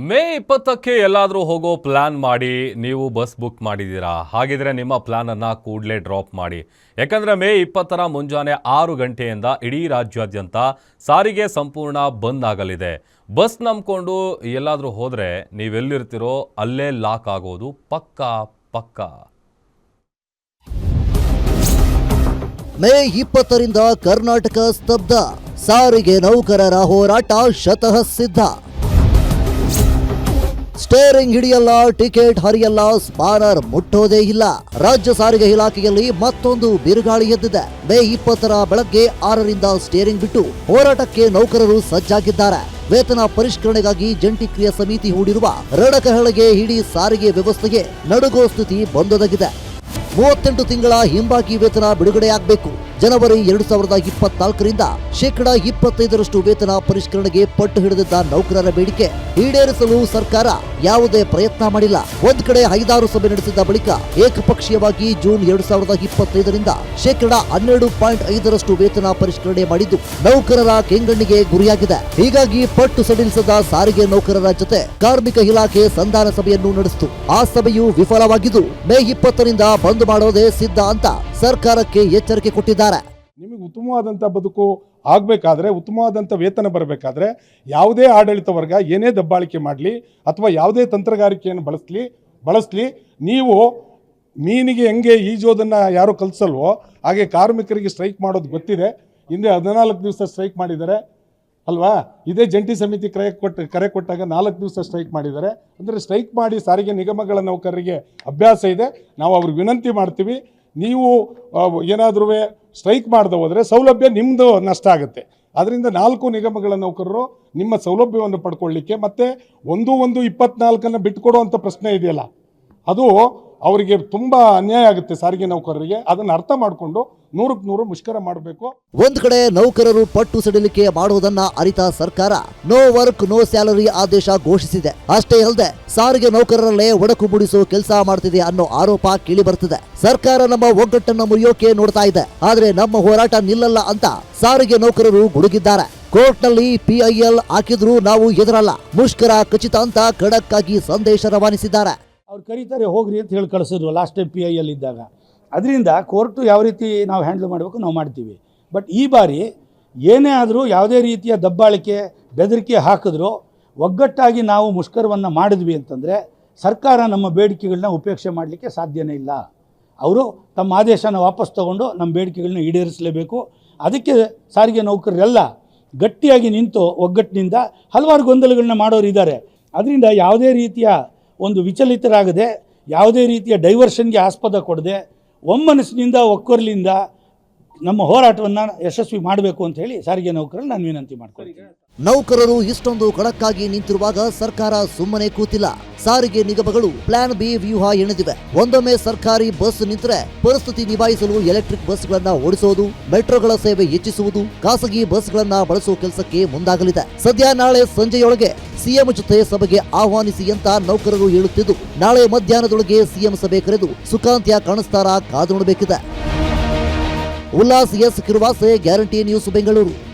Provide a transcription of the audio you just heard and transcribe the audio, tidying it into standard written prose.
ಮೇ 20ಕ್ಕೆ ಎಲ್ಲಾದರೂ ಹೋಗೋ ಪ್ಲಾನ್ ಮಾಡಿ ನೀವು ಬಸ್ ಬುಕ್ ಮಾಡಿದ್ದೀರಾ? ಹಾಗಿದ್ರೆ ನಿಮ್ಮ ಪ್ಲಾನ್ ಅನ್ನು ಕೂಡಲೇ ಡ್ರಾಪ್ ಮಾಡಿ. ಯಾಕಂದರೆ ಮೇ 20ರ ಮುಂಜಾನೆ 6 ಗಂಟೆಯಿಂದ ಇಡೀ ರಾಜ್ಯಾದ್ಯಂತ ಸಾರಿಗೆ ಸಂಪೂರ್ಣ ಬಂದ್ ಆಗಲಿದೆ. ಬಸ್ ನಂಬಿಕೊಂಡು ಎಲ್ಲಾದರೂ ಹೋದರೆ ನೀವೆಲ್ಲಿರ್ತೀರೋ ಅಲ್ಲೇ ಲಾಕ್ ಆಗೋದು ಪಕ್ಕಾ. ಮೇ 20ರಿಂದ ಕರ್ನಾಟಕ ಸ್ತಬ್ಧ, ಸಾರಿಗೆ ನೌಕರರ ಹೋರಾಟ ಶತಃ ಸಿದ್ಧ. ಸ್ಟೇರಿಂಗ್ ಹಿಡಿಯಲ್ಲ, ಟಿಕೆಟ್ ಹರಿಯಲ್ಲ, ಸ್ಪಾನರ್ ಮುಟ್ಟೋದೇ ಇಲ್ಲ. ರಾಜ್ಯ ಸಾರಿಗೆ ಇಲಾಖೆಯಲ್ಲಿ ಮತ್ತೊಂದು ಬಿರುಗಾಳಿ ಎದ್ದಿದೆ. ಮೇ 20ರ ಬೆಳಗ್ಗೆ 6ರಿಂದ ಸ್ಟೇರಿಂಗ್ ಬಿಟ್ಟು ಹೋರಾಟಕ್ಕೆ ನೌಕರರು ಸಜ್ಜಾಗಿದ್ದಾರೆ. ವೇತನ ಪರಿಷ್ಕರಣೆಗಾಗಿ ಜಂಟಿ ಕ್ರಿಯಾ ಸಮಿತಿ ಹೂಡಿರುವ ರಣಕಹಳೆಗೆ ಇಡೀ ಸಾರಿಗೆ ವ್ಯವಸ್ಥೆಗೆ ನಡುಗೋ ಸ್ಥಿತಿ ಬಂದೊದಗಿದೆ. 38 ತಿಂಗಳ ಹಿಂಬಾಕಿ ವೇತನ ಬಿಡುಗಡೆಯಾಗಬೇಕು. ಜನವರಿ 2024ರಿಂದ ಶೇಕಡಾ 25ರಷ್ಟು ವೇತನ ಪರಿಷ್ಕರಣೆಗೆ ಪಟ್ಟು ಹಿಡಿದಿದ್ದ ನೌಕರರ ಬೇಡಿಕೆ ಈಡೇರಿಸಲು ಸರ್ಕಾರ ಯಾವುದೇ ಪ್ರಯತ್ನ ಮಾಡಿಲ್ಲ. ಒಂದ್ ಕಡೆ 5-6 ಸಭೆ ನಡೆಸಿದ ಬಳಿಕ ಏಕಪಕ್ಷೀಯವಾಗಿ ಜೂನ್ 2025ರಿಂದ ಶೇಕಡಾ 12.5ರಷ್ಟು ವೇತನ ಪರಿಷ್ಕರಣೆ ಮಾಡಿದ್ದು ನೌಕರರ ಕೆಂಗಣ್ಣಿಗೆ ಗುರಿಯಾಗಿದೆ. ಹೀಗಾಗಿ ಪಟ್ಟು ಸಡಿಲಿಸದ ಸಾರಿಗೆ ನೌಕರರ ಜೊತೆ ಕಾರ್ಮಿಕ ಇಲಾಖೆ ಸಂಧಾನ ಸಭೆಯನ್ನು ನಡೆಸಿತು. ಆ ಸಭೆಯು ವಿಫಲವಾಗಿದ್ದು ಮೇ 20ರಿಂದ ಬಂದ್ ಮಾಡೋದೇ ಸಿದ್ಧ ಅಂತ ಸರ್ಕಾರಕ್ಕೆ ಎಚ್ಚರಿಕೆ ಕೊಟ್ಟಿದ್ದಾರೆ. ನಿಮಗೆ ಉತ್ತಮವಾದಂಥ ಬದುಕು ಆಗಬೇಕಾದ್ರೆ, ಉತ್ತಮವಾದಂಥ ವೇತನ ಬರಬೇಕಾದ್ರೆ ಯಾವುದೇ ಆಡಳಿತ ವರ್ಗ ಏನೇ ದಬ್ಬಾಳಿಕೆ ಮಾಡಲಿ ಅಥವಾ ಯಾವುದೇ ತಂತ್ರಗಾರಿಕೆಯನ್ನು ಬಳಸಲಿ ನೀವು ಮೀನಿಗೆ ಹೆಂಗೆ ಈಜೋದನ್ನು ಯಾರು ಕಲಿಸಲ್ವೋ ಹಾಗೆ ಕಾರ್ಮಿಕರಿಗೆ ಸ್ಟ್ರೈಕ್ ಮಾಡೋದು ಗೊತ್ತಿದೆ. ಹಿಂದೆ 14 ದಿವಸ ಸ್ಟ್ರೈಕ್ ಮಾಡಿದ್ದಾರೆ ಅಲ್ವಾ? ಇದೇ ಜಂಟಿ ಸಮಿತಿ ಕರೆ ಕೊಟ್ಟಾಗ 4 ದಿವಸ ಸ್ಟ್ರೈಕ್ ಮಾಡಿದ್ದಾರೆ. ಅಂದರೆ ಸ್ಟ್ರೈಕ್ ಮಾಡಿ ಸಾರಿಗೆ ನಿಗಮಗಳ ನೌಕರರಿಗೆ ಅಭ್ಯಾಸ ಇದೆ. ನಾವು ಅವ್ರಿಗೆ ವಿನಂತಿ ಮಾಡ್ತೀವಿ, ನೀವು ಏನಾದರೂ ಸ್ಟ್ರೈಕ್ ಮಾಡದೆ ಹೋದರೆ ಸೌಲಭ್ಯ ನಿಮ್ಮದು ನಷ್ಟ ಆಗುತ್ತೆ. ಅದರಿಂದ 4 ನಿಗಮಗಳ ನೌಕರರು ನಿಮ್ಮ ಸೌಲಭ್ಯವನ್ನು ಪಡ್ಕೊಳ್ಳಿಕ್ಕೆ ಮತ್ತು 1-1-24 ಬಿಟ್ಟುಕೊಡುವಂಥ ಪ್ರಶ್ನೆ ಇದೆಯಲ್ಲ, ಅದು ಅವರಿಗೆ ತುಂಬ ಅನ್ಯಾಯ ಆಗುತ್ತೆ ಸಾರಿಗೆ ನೌಕರರಿಗೆ. ಅದನ್ನು ಅರ್ಥ ಮಾಡಿಕೊಂಡು 100ಕ್ಕೆ 100 ಮುಷ್ಕರ ಮಾಡಬೇಕು. ಒಂದ್ ಕಡೆ ನೌಕರರು ಪಟ್ಟು ಸಡಿಲಿಕೆ ಮಾಡುವುದನ್ನ ಅರಿತ ಸರ್ಕಾರ ನೋ ವರ್ಕ್ ನೋ ಸ್ಯಾಲರಿ ಆದೇಶ ಘೋಷಿಸಿದೆ. ಅಷ್ಟೇ ಅಲ್ಲದೆ ಸಾರಿಗೆ ನೌಕರರಲ್ಲೇ ಒಡಕು ಮೂಡಿಸೋ ಕೆಲಸ ಮಾಡ್ತಿದೆ ಅನ್ನೋ ಆರೋಪ ಕೇಳಿ ಬರ್ತಿದೆ. ಸರ್ಕಾರ ನಮ್ಮ ಒಗ್ಗಟ್ಟನ್ನ ಮುರಿಯೋಕೆ ನೋಡ್ತಾ ಇದೆ, ಆದ್ರೆ ನಮ್ಮ ಹೋರಾಟ ನಿಲ್ಲಲ್ಲ ಅಂತ ಸಾರಿಗೆ ನೌಕರರು ಗುಡುಗಿದ್ದಾರೆ. ಕೋರ್ಟ್ನಲ್ಲಿ PIL ಹಾಕಿದ್ರು ನಾವು ಎದುರಲ್ಲ, ಮುಷ್ಕರ ಖಚಿತ ಅಂತ ಖಡಕ್ ಆಗಿ ಸಂದೇಶ ರವಾನಿಸಿದ್ದಾರೆ. ಅವ್ರು ಕರೀತಾರೆ ಹೋಗ್ರಿ ಅಂತ ಹೇಳಿ ಕಳಿಸಿದ್ರು ಲಾಸ್ಟ್ ಟೈಮ್ PIL ಇದ್ದಾಗ. ಅದರಿಂದ ಕೋರ್ಟು ಯಾವ ರೀತಿ ನಾವು ಹ್ಯಾಂಡಲ್ ಮಾಡಬೇಕು ನಾವು ಮಾಡ್ತೀವಿ. ಬಟ್ ಈ ಬಾರಿ ಏನೇ ಆದರೂ ಯಾವುದೇ ರೀತಿಯ ದಬ್ಬಾಳಿಕೆ ಬೆದರಿಕೆ ಹಾಕಿದ್ರು ಒಗ್ಗಟ್ಟಾಗಿ ನಾವು ಮುಷ್ಕರವನ್ನು ಮಾಡಿದ್ವಿ ಅಂತಂದರೆ ಸರ್ಕಾರ ನಮ್ಮ ಬೇಡಿಕೆಗಳನ್ನ ಉಪೇಕ್ಷೆ ಮಾಡಲಿಕ್ಕೆ ಸಾಧ್ಯನೇ ಇಲ್ಲ. ಅವರು ತಮ್ಮ ಆದೇಶನ ವಾಪಸ್ ತಗೊಂಡು ನಮ್ಮ ಬೇಡಿಕೆಗಳನ್ನ ಈಡೇರಿಸಲೇಬೇಕು. ಅದಕ್ಕೆ ಸಾರಿಗೆ ನೌಕರರೆಲ್ಲ ಗಟ್ಟಿಯಾಗಿ ನಿಂತು ಒಗ್ಗಟ್ಟಿನಿಂದ ಹಲವಾರು ಗೊಂದಲಗಳನ್ನ ಮಾಡೋರು ಇದ್ದಾರೆ. ಅದರಿಂದ ಯಾವುದೇ ರೀತಿಯ ಒಂದು ವಿಚಲಿತರಾಗದೆ, ಯಾವುದೇ ರೀತಿಯ ಡೈವರ್ಷನ್ಗೆ ಆಸ್ಪದ ಕೊಡದೆ, ಒಮ್ಮನಸ್ಸಿನಿಂದ ಒಕ್ಕೊರಲಿಂದ ನಮ್ಮ ಹೋರಾಟವನ್ನು ಯಶಸ್ವಿ ಮಾಡಬೇಕು ಅಂತ ಹೇಳಿ ಸಾರಿಗೆ ನೌಕರರು ನಾನು ವಿನಂತಿ ಮಾಡ್ಕೊಳ್ತೀನಿ. ನೌಕರರು ಇಷ್ಟೊಂದು ಖಡಕ್ಕಾಗಿ ನಿಂತಿರುವಾಗ ಸರ್ಕಾರ ಸುಮ್ಮನೆ ಕೂತಿಲ್ಲ. ಸಾರಿಗೆ ನಿಗಮಗಳು ಪ್ಲಾನ್ ಬಿ ವ್ಯೂಹ ಎಣೆದಿವೆ. ಒಂದೊಮ್ಮೆ ಸರ್ಕಾರಿ ಬಸ್ ನಿಂತರೆ ಪರಿಸ್ಥಿತಿ ನಿಭಾಯಿಸಲು ಎಲೆಕ್ಟ್ರಿಕ್ ಬಸ್ಗಳನ್ನ ಓಡಿಸುವುದು, ಮೆಟ್ರೋಗಳ ಸೇವೆ ಹೆಚ್ಚಿಸುವುದು, ಖಾಸಗಿ ಬಸ್ಗಳನ್ನ ಬಳಸುವ ಕೆಲಸಕ್ಕೆ ಮುಂದಾಗಲಿದೆ. ಸದ್ಯ ನಾಳೆ ಸಂಜೆಯೊಳಗೆ ಸಿಎಂ ಜೊತೆ ಸಭೆಗೆ ಆಹ್ವಾನಿಸಿ ಅಂತ ನೌಕರರು ಹೇಳುತ್ತಿದ್ದು, ನಾಳೆ ಮಧ್ಯಾಹ್ನದೊಳಗೆ ಸಿಎಂ ಸಭೆ ಕರೆದು ಸುಖಾಂತ್ಯ ಕಾಣಿಸ್ತಾರ ಕಾದು ನೋಡಬೇಕಿದೆ. Ullas S Kiruvase, guarantee news, Bengaluru.